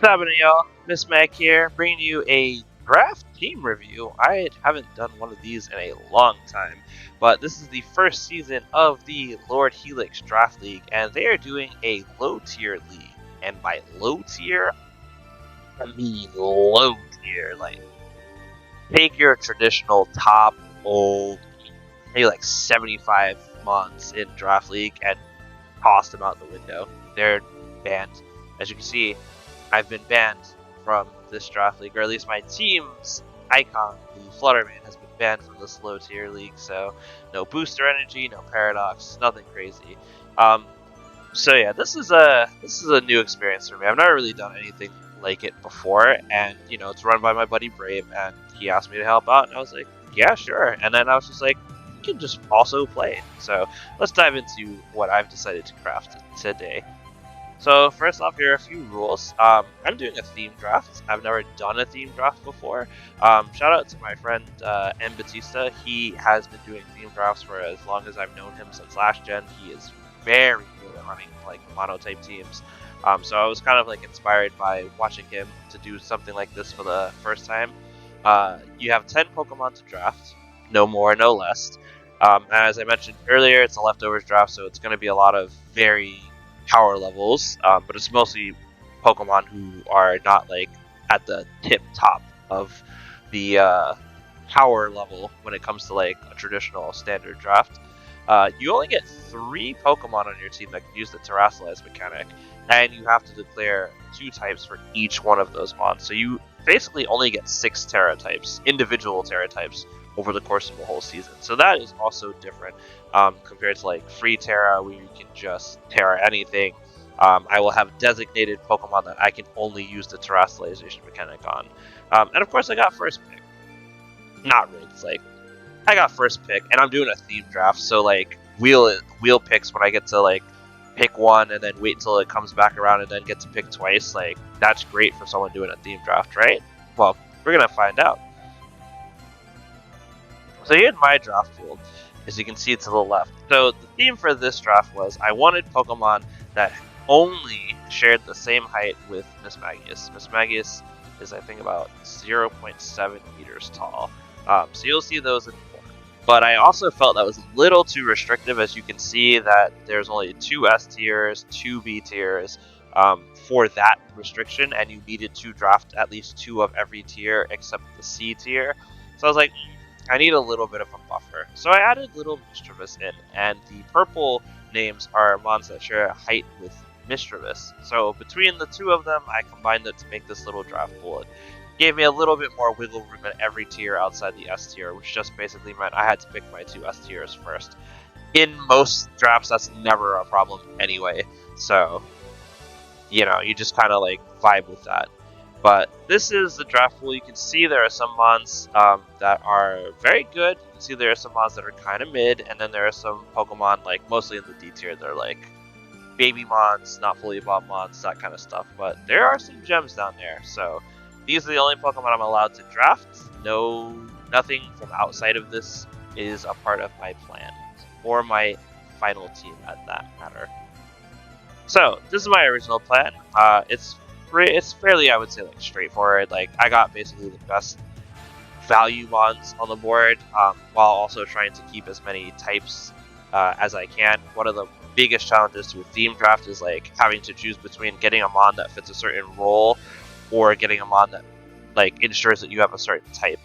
What's happening, y'all? Mismag here, bringing you a draft team review. I haven't done one of these in a long time, but this is the first season of the Lord Helix Draft League, and they are doing a low-tier league. And by low-tier, I mean low-tier. Like, take your traditional top old, maybe like 75 months in Draft League and toss them out the window. They're banned. As you can see, I've been banned from this draft league, or at least my team's icon, the Flutterman, has been banned from this low tier league. So no booster energy, no paradox, nothing crazy. So yeah, this is a new experience for me. I've never really done anything like it before, and it's run by my buddy Brave, and he asked me to help out, and I was like, yeah, sure. And then I was just like, you can just also play. So let's dive into what I've decided to craft today. So first off, here are a few rules. I'm doing a theme draft. I've never done a theme draft before. Shout out to my friend M. Batista. He has been doing theme drafts for as long as I've known him, since last gen. He is very good at running like monotype teams. So I was kind of like inspired by watching him to do something like this for the first time. You have 10 Pokemon to draft, no more, no less. As I mentioned earlier, it's a leftovers draft, so it's going to be a lot of very power levels, but it's mostly Pokemon who are not like at the tip top of the power level when it comes to like a traditional standard draft. You only get 3 Pokemon on your team that can use the Terrasilize mechanic, and you have to declare 2 types for each one of those mons. So you basically only get 6 Terra types, individual Terra types, over the course of a whole season. So that is also different compared to like free Terra, where you can just Terra anything. I will have designated Pokemon that I can only use the Terrasilization mechanic on. And of course I got first pick. Not rigged, like I got first pick, and I'm doing a theme draft, so like wheel picks when I get to like pick one and then wait until it comes back around and then get to pick twice. Like that's great for someone doing a theme draft, right? Well, we're gonna find out. So here's my draft pool, as you can see to the left. So the theme for this draft was I wanted Pokemon that only shared the same height with Mismagius. Mismagius is, I think, about 0.7 meters tall. So you'll see those in form. But I also felt that was a little too restrictive. As you can see that there's only 2 S tiers, 2 B tiers for that restriction, and you needed to draft at least 2 of every tier except the C tier. So I was like, I need a little bit of a buffer. So I added little Mischievous in, and the purple names are mons that share a height with Mischievous. So between the 2 of them, I combined it to make this little draft pool. It gave me a little bit more wiggle room at every tier outside the S tier, which just basically meant I had to pick my 2 S tiers first. In most drafts, that's never a problem anyway. So, you just kind of like vibe with that. But this is the draft pool. You can see there are some mons that are very good. You can see there are some mons that are kind of mid, and then there are some Pokemon, like mostly in the D tier, they're like baby mons, not fully evolved mons, that kind of stuff. But there are some gems down there. So these are the only Pokemon I'm allowed to draft. Nothing from outside of this is a part of my plan, or my final team at that matter. So this is my original plan. It's fairly, I would say, like straightforward. Like I got basically the best value mons on the board, while also trying to keep as many types as I can. One of the biggest challenges to a theme draft is like having to choose between getting a mon that fits a certain role, or getting a mon that like ensures that you have a certain type.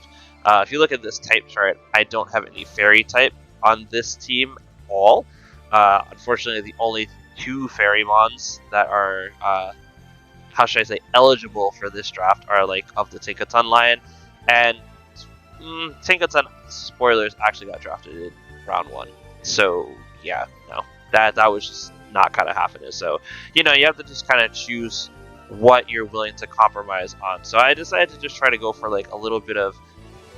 If you look at this type chart, I don't have any fairy type on this team at all. Unfortunately, the only 2 fairy mons that are how should I say, eligible for this draft are like of the Tinkaton line, and Tinkaton, spoilers, actually got drafted in round 1. So yeah, no, that was just not kind of happening. So you have to just kind of choose what you're willing to compromise on. So I decided to just try to go for like a little bit of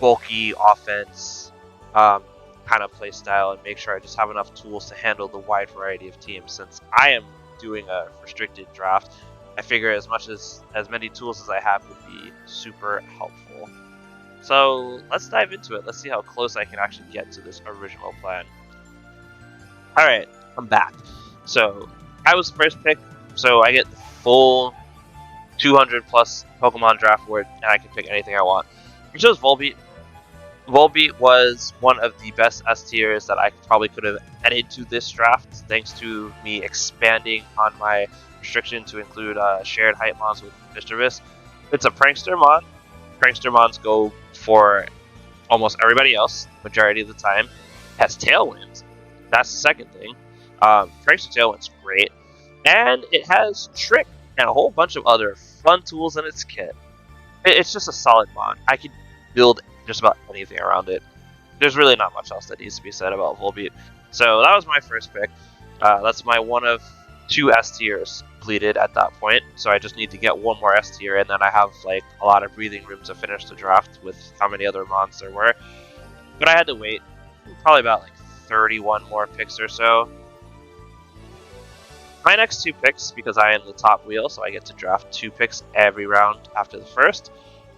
bulky offense kind of play style, and make sure I just have enough tools to handle the wide variety of teams. Since I am doing a restricted draft, I figure as many tools as I have would be super helpful. So let's dive into it. Let's see how close I can actually get to this original plan. Alright, I'm back. So I was first pick, so I get the full 200 plus Pokemon draft board, and I can pick anything I want. I chose Volbeat. Volbeat was one of the best S tiers that I probably could have added to this draft, thanks to me expanding on my restriction to include shared height mons with Mischievous. It's a Prankster mon. Prankster mons go for almost everybody else, majority of the time. It has Tailwind. That's the second thing. Prankster Tailwind's great. And it has Trick and a whole bunch of other fun tools in its kit. It's just a solid mon. I could build just about anything around it. There's really not much else that needs to be said about Volbeat. So that was my first pick. That's my one of 2 S tiers completed at that point. So I just need to get one more S tier, and then I have like a lot of breathing room to finish the draft with how many other mons there were. But I had to wait probably about like 31 more picks or so. My next 2 picks, because I am the top wheel, so I get to draft 2 picks every round after the first.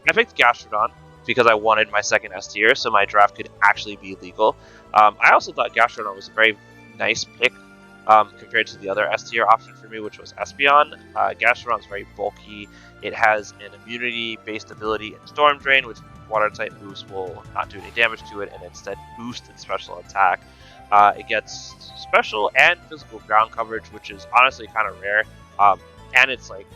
I picked Gastrodon because I wanted my second S tier, so my draft could actually be legal. I also thought Gastrodon was a very nice pick compared to the other S tier option for me, which was Espeon. Gastrodon is very bulky. It has an immunity-based ability in Storm Drain, which water-type moves will not do any damage to it, and instead boost its special attack. It gets special and physical ground coverage, which is honestly kind of rare. And it's like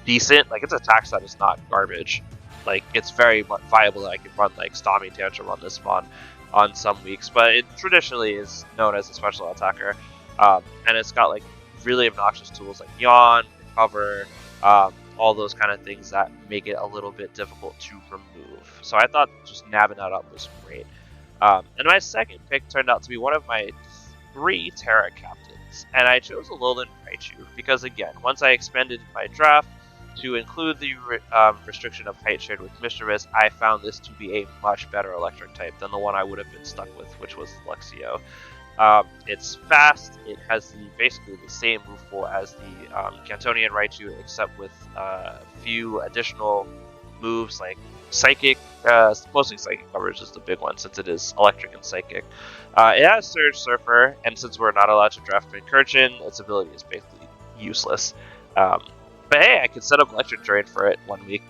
decent. Like its attack stat is not garbage. Like it's very viable that I can run like Stormy Tantrum on this mon on some weeks, but it traditionally is known as a special attacker. And it's got like really obnoxious tools like Yawn, Recover, all those kind of things that make it a little bit difficult to remove. So I thought just nabbing that up was great. And my second pick turned out to be one of my 3 Terra Captains, and I chose Alolan Raichu because, again, once I expanded my draft to include the restriction of height shared with Mischievous, I found this to be a much better electric type than the one I would have been stuck with, which was Luxio. It's fast, it has basically the same move pool as the Cantonian Raichu, except with a few additional moves like Psychic, mostly Psychic coverage is the big one since it is Electric and Psychic. It has Surge Surfer, and since we're not allowed to draft Pincurchin, its ability is basically useless. But hey, I could set up Electric Drain for it 1 week,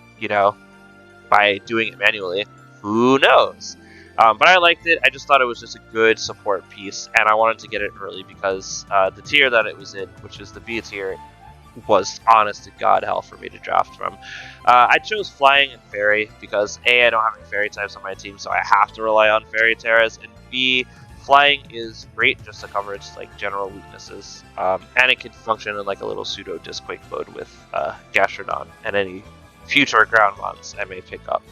by doing it manually. Who knows? But I liked it. I just thought it was just a good support piece, and I wanted to get it early because the tier that it was in, which is the B tier, was honest to God hell for me to draft from. I chose Flying and Fairy because A, I don't have any Fairy types on my team, so I have to rely on Fairy Terras, and B, Flying is great just to cover its like general weaknesses, and it can function in like a little pseudo Disquake mode with Gastrodon and any future ground mons I may pick up.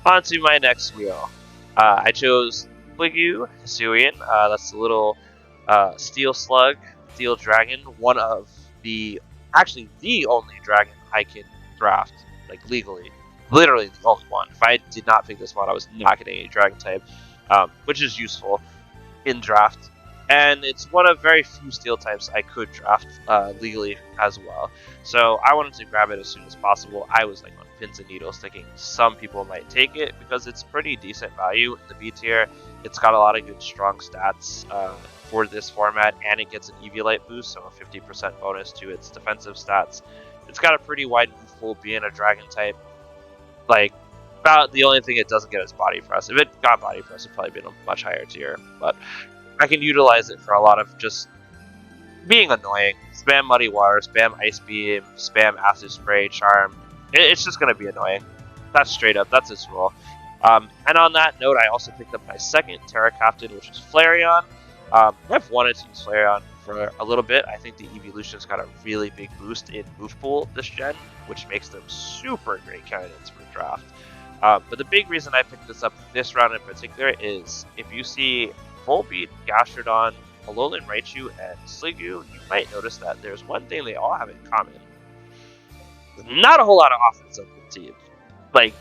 On to my next wheel. I chose Pligu Hisuian. That's the little Steel Slug, Steel Dragon, one of actually the only dragon I can draft, like legally. Literally the only one. If I did not pick this one, I was not getting a dragon type, which is useful in draft. And it's one of very few steel types I could draft legally as well. So I wanted to grab it as soon as possible. I was like on pins and needles thinking some people might take it because it's pretty decent value in the B tier. It's got a lot of good strong stats for this format, and it gets an Eviolite boost, so a 50% bonus to its defensive stats. It's got a pretty wide move pool being a dragon type. Like, about the only thing it doesn't get is body press. If it got body press, it'd probably be a much higher tier, but I can utilize it for a lot of just being annoying. Spam Muddy Water, spam Ice Beam, spam Acid Spray, Charm. It's just going to be annoying. That's straight up. That's its rule. And on that note, I also picked up my second Terra Captain, which is Flareon. I've wanted to use Flareon for a little bit. I think the Evolution's got a really big boost in move pool this gen, which makes them super great candidates for draft. But the big reason I picked this up this round in particular is if you see Volbeat, Gastrodon, Alolan Raichu, and Sliggoo, you might notice that there's one thing they all have in common. There's not a whole lot of offense on the team. Like,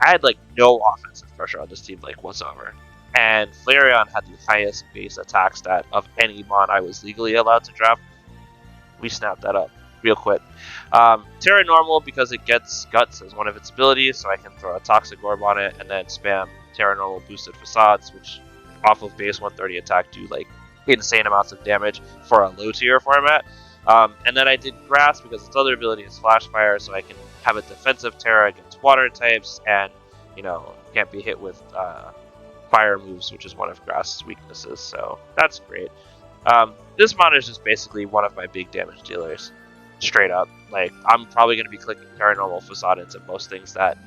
I had like no offensive pressure on this team like whatsoever. And Flareon had the highest base attack stat of any mon I was legally allowed to draft. We snapped that up real quick. Terra Normal because it gets Guts as one of its abilities, so I can throw a Toxic Orb on it and then spam Terra Normal boosted Facades, which off of base 130 attack do like insane amounts of damage for a low tier format. And then I did Grass because its other ability is Flash Fire, so I can have a defensive Terra against water types, and can't be hit with fire moves, which is one of Grass's weaknesses. So that's great. This mon is just basically one of my big damage dealers, straight up. Like, I'm probably going to be clicking Paranormal Facade into most things that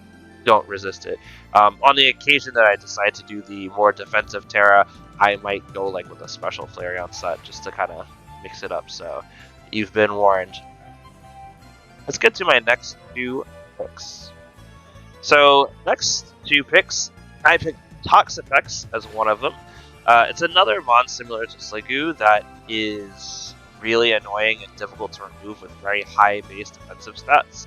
don't resist it. On the occasion that I decide to do the more defensive Terra, I might go like with a special Flareon set just to kind of mix it up. So you've been warned. Let's get to my next two picks. So next two picks, I picked Toxapex as one of them. It's another mon similar to Sliggoo that is really annoying and difficult to remove with very high base defensive stats.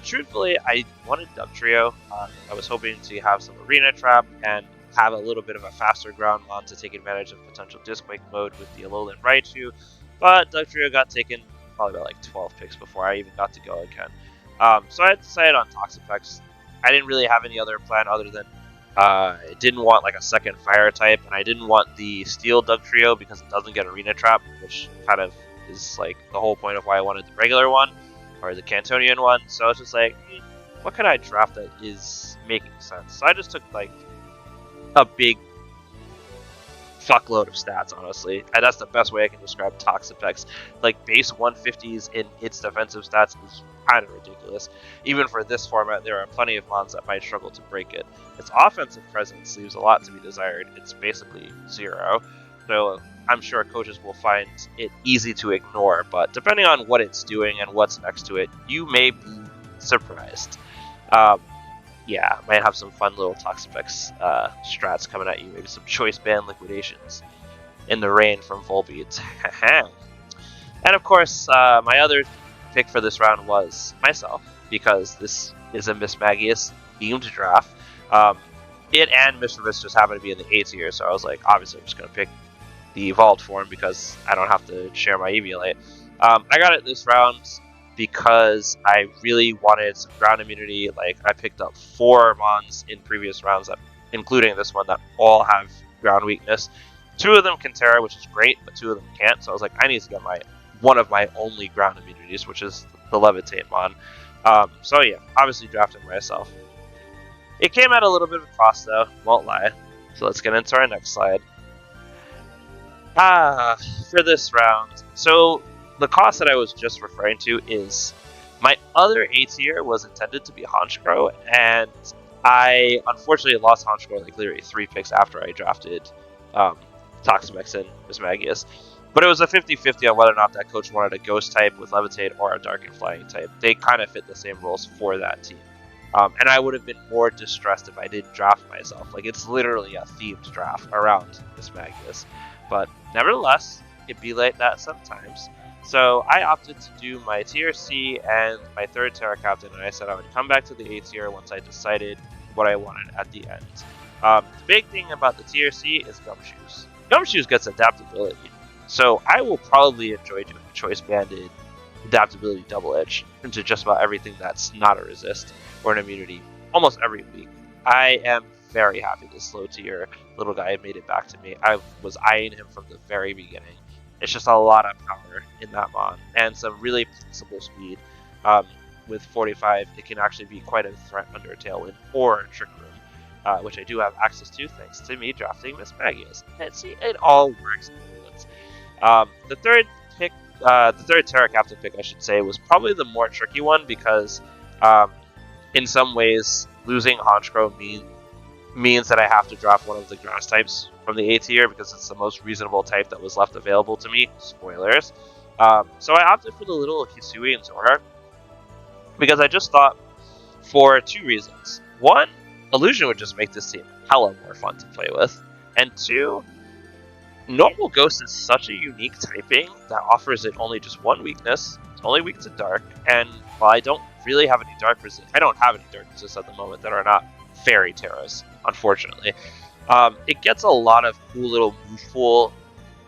Truthfully, I wanted Dugtrio. I was hoping to have some Arena Trap and have a little bit of a faster ground mon to take advantage of potential Disquake mode with the Alolan Raichu, but Dugtrio got taken probably about like 12 picks before I even got to go again. So I decided on Toxapex. I didn't really have any other plan other than I didn't want like a second fire type, and I didn't want the Steel Dugtrio because it doesn't get Arena Trap, which kind of is like the whole point of why I wanted the regular one, or the Cantonian one. So it's just like, what can I draft that is making sense? So I just took like a big fuckload of stats, honestly, and that's the best way I can describe Toxapex. Like, base 150s in its defensive stats is kind of ridiculous. Even for this format, there are plenty of mons that might struggle to break it. Its offensive presence leaves a lot to be desired. It's basically 0, so I'm sure coaches will find it easy to ignore, but depending on what it's doing and what's next to it, you may be surprised. Yeah, might have some fun little Toxapex strats coming at you. Maybe some choice band liquidations in the rain from Volbeat. And of course, my other pick for this round was myself, because this is a Mismagius themed draft. It and Mischievous just happened to be in the A tier, so I was like, obviously I'm just going to pick the evolved form because I don't have to share my Eviolite. I got it this round because I really wanted some ground immunity. Like, I picked up 4 mons in previous rounds, including this one, that all have ground weakness. 2 of them can Terra, which is great, but 2 of them can't. So I was like, I need to get one of my only ground immunities, which is the Levitate mon. So yeah, obviously drafted myself. It came at a little bit of a cost though, won't lie. So let's get into our next slide. For this round, so the cost that I was just referring to is my other A tier was intended to be Honchkrow, and I unfortunately lost Honchkrow like literally 3 picks after I drafted Toxapex and Mismagius. But it was a 50-50 on whether or not that coach wanted a Ghost type with Levitate or a Dark and Flying type. They kind of fit the same roles for that team. And I would have been more distressed if I didn't draft myself. Like, it's literally a themed draft around Mismagius. But nevertheless, it be like that sometimes. So I opted to do my tier C and my 3rd Terra Captain, and I said I would come back to the A tier once I decided what I wanted at the end. The big thing about the tier C is Gumshoes. Gumshoes gets adaptability, so I will probably enjoy doing Choice Banded adaptability double edge into just about everything that's not a resist or an immunity almost every week. I am very happy this slow tier little guy made it back to me. I was eyeing him from the very beginning. It's just a lot of power in that mon and some really flexible speed. With 45, it can actually be quite a threat under Tailwind or Trick Room, which I do have access to thanks to me drafting Mismagius. And see, it all works. The third Terra Captain pick, I should say, was probably the more tricky one because in some ways, losing Honchkrow means that I have to draft one of the grass types from the A tier because it's the most reasonable type that was left available to me. Spoilers. So I opted for the little Hisui and Zora because I just thought for 2 reasons. 1, Illusion would just make this team hella more fun to play with. And 2, Normal Ghost is such a unique typing that offers it only just 1 weakness. It's only weak to Dark, and while I don't really have any Dark resist, I don't have any Dark resist at the moment that are not Fairy Terras, unfortunately. It gets a lot of cool little moveful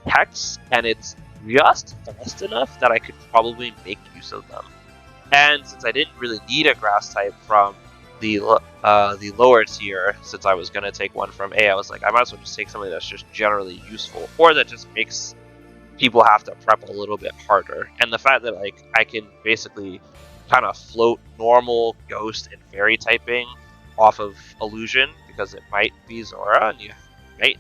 hex, and it's just fast enough that I could probably make use of them. And since I didn't really need a grass type from the lower tier, since I was going to take one from A, I was like, I might as well just take something that's just generally useful, or that just makes people have to prep a little bit harder. And the fact that like I can basically kind of float normal ghost and fairy typing off of illusion because it might be Zora and you might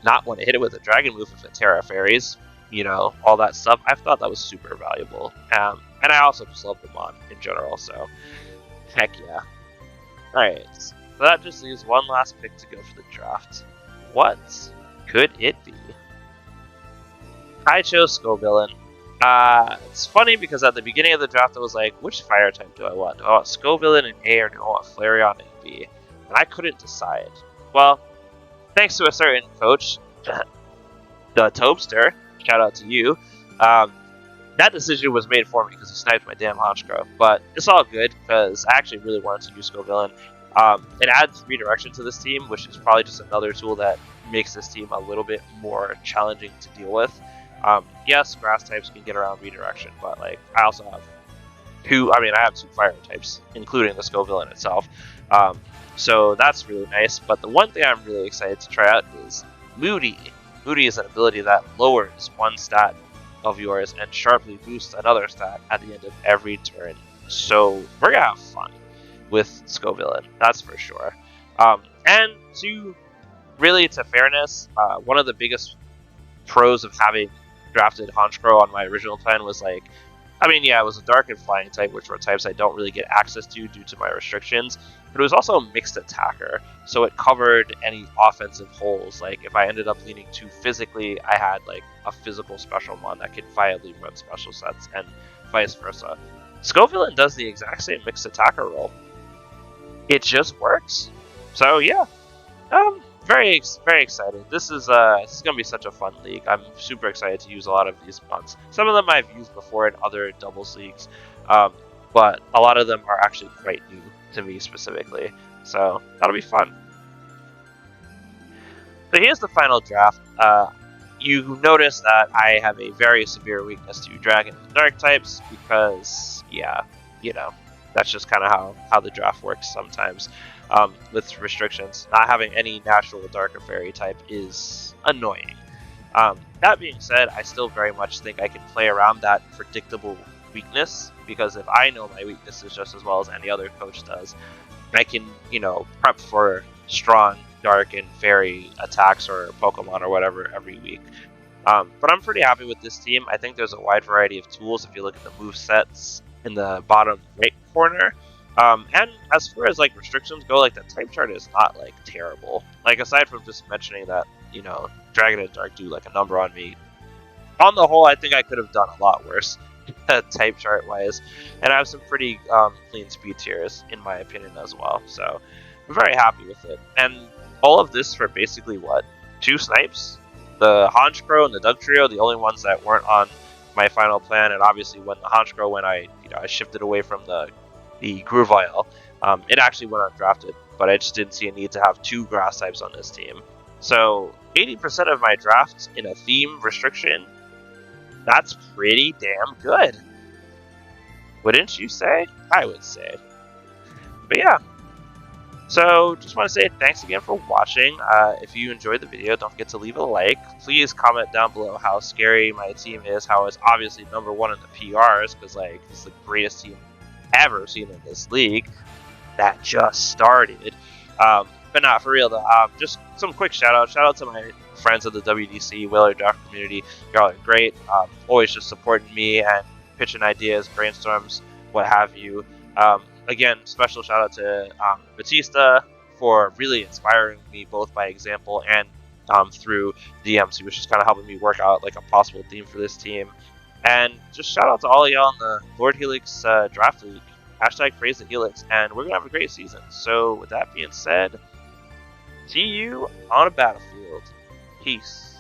not want to hit it with a dragon move if it's Terra Fairies, you know, all that stuff. I thought that was super valuable. And I also just love the mod in general, so heck yeah. Alright, so that just leaves one last pick to go for the draft. What could it be? I chose Scovillain. It's funny because at the beginning of the draft I was like, which fire type do I want? Do I want Scovillain in A or do I want Flareon in B? And I couldn't decide. Well, thanks to a certain coach, the Tobster, shout out to you, that decision was made for me because he sniped my damn Honchkrow. But it's all good because I actually really wanted to use Scovillain. It adds redirection to this team, which is probably just another tool that makes this team a little bit more challenging to deal with. Yes, grass types can get around redirection, but like I also have I have two fire types, including the Scovillain itself. So that's really nice. But the one thing I'm really excited to try out is Moody. Moody is an ability that lowers one stat of yours and sharply boosts another stat at the end of every turn. So we're gonna have fun with Scovillain, that's for sure. And to fairness, one of the biggest pros of having drafted Honchkrow on my original plan was like, it was a dark and flying type, which were types I don't really get access to due to my restrictions, but it was also a mixed attacker, so it covered any offensive holes. Like, if I ended up leaning too physically, I had, like, a physical special mon that could viably run special sets, and vice versa. Scovillain does the exact same mixed attacker role. It just works. So, yeah. Very, very excited. This is going to be such a fun league. I'm super excited to use a lot of these mods. Some of them I've used before in other doubles leagues, but a lot of them are actually quite new to me specifically. So that'll be fun. So here's the final draft. You notice that I have a very severe weakness to dragon and dark types because, that's just kind of how the draft works sometimes. With restrictions, not having any natural dark or fairy type is annoying. That being said, I still very much think I can play around that predictable weakness, because if I know my weaknesses just as well as any other coach does, I can, prep for strong dark and fairy attacks or Pokemon or whatever every week. But I'm pretty happy with this team. I think there's a wide variety of tools if you look at the move sets in the bottom right corner. And as far as like restrictions go, like the type chart is not like terrible. Like, aside from just mentioning that, Dragon and Dark do like a number on me, on the whole I think I could have done a lot worse type chart wise, and I have some pretty clean speed tiers in my opinion as well. So I'm very happy with it. And all of this for basically what? 2 snipes? The Honchkrow and the Dugtrio, the only ones that weren't on my final plan, and obviously when the Honchkrow went, I shifted away from the Grovyle. It actually went undrafted, but I just didn't see a need to have 2 grass types on this team. So 80% of my drafts in a theme restriction, that's pretty damn good. Wouldn't you say? I would say. But yeah. So just want to say thanks again for watching. If you enjoyed the video, don't forget to leave a like. Please comment down below how scary my team is, how it's obviously number 1 in the PRs, because like it's the greatest team ever seen in this league that just started. But not for real though. Just some quick shout out to my friends of the WDC Whaler Draft community. Y'all are great. Always just supporting me and pitching ideas, brainstorms, what have you. Again, special shout out to Batista for really inspiring me both by example and through DMs. He was just kind of helping me work out like a possible theme for this team. And just shout out to all of y'all in the Lord Helix Draft League. Hashtag praise the Helix, and we're going to have a great season. So with that being said, see you on a battlefield. Peace.